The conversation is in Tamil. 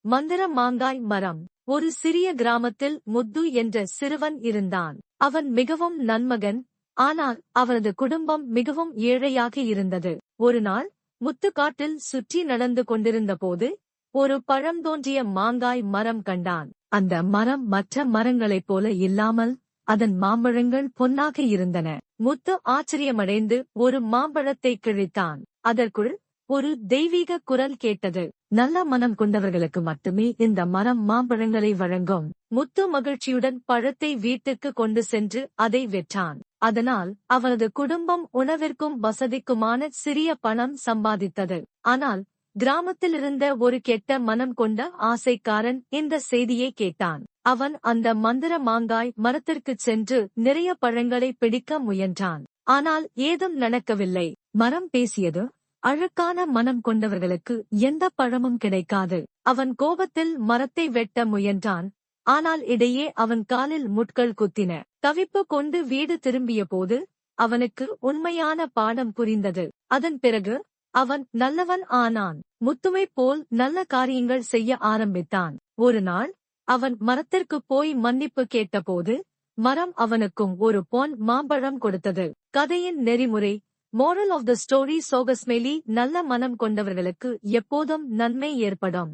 மந்திர மாங்காய் மரம். ஒரு சிறிய கிராமத்தில் முத்து என்ற சிறுவன் இருந்தான். அவன் மிகவும் நன்மகன். ஆனால் அவனது குடும்பம் மிகவும் ஏழையாக இருந்தது. ஒருநாள் முத்து காட்டில் சுற்றி நடந்து கொண்டிருந்தபோது ஒரு பழந்தோன்றிய மாங்காய் மரம் கண்டான். அந்த மரம் மற்ற மரங்களைப் போல இல்லாமல் அதன் மாம்பழங்கள் பொன்னாக இருந்தன. முத்து ஆச்சரியமடைந்து ஒரு மாம்பழத்தை கிழித்தான். அதற்குள் ஒரு தெய்வீக குரல் கேட்டது. நல்ல மனம் கொண்டவர்களுக்கு மட்டுமே இந்த மரம் மாம்பழங்களை வழங்கும். முத்து மகிழ்ச்சியுடன் பழத்தை வீட்டுக்கு கொண்டு சென்று அதை விற்றான். அதனால் அவனது குடும்பம் உணவிற்கும் வசதிக்குமான சிறிய பணம் சம்பாதித்தது. ஆனால் கிராமத்தில் இருந்த ஒரு கெட்ட மனம் கொண்ட ஆசைக்காரன் இந்த செய்தியை கேட்டான். அவன் அந்த மந்திர மாங்காய் மரத்திற்குச் சென்று நிறைய பழங்களை பிடிக்க முயன்றான். ஆனால் ஏதும் நடக்கவில்லை. மரம் பேசியது, அழுக்கான மனம் கொண்டவர்களுக்கு எந்த பழமும் கிடைக்காது. அவன் கோபத்தில் மரத்தை வெட்ட முயன்றான். ஆனால் இடையே அவன் காலில் முட்கள் குத்தின. தவிப்பு கொண்டு வீடு திரும்பிய போது அவனுக்கு உண்மையான பாடம் புரிந்தது. அதன் பிறகு அவன் நல்லவன் ஆனான். முத்துவைப் போல் நல்ல காரியங்கள் செய்ய ஆரம்பித்தான். ஒரு நாள் அவன் மரத்திற்கு போய் மன்னிப்பு கேட்டபோது மரம் அவனுக்கும் ஒரு பொன் மாம்பழம் கொடுத்தது. கதையின் நெறிமுறை: மோரல் ஆஃப் த ஸ்டோரி: சோகஸ்மெலி நல்ல மனம் கொண்டவர்களுக்கு எப்போதும் நன்மை ஏற்படும்.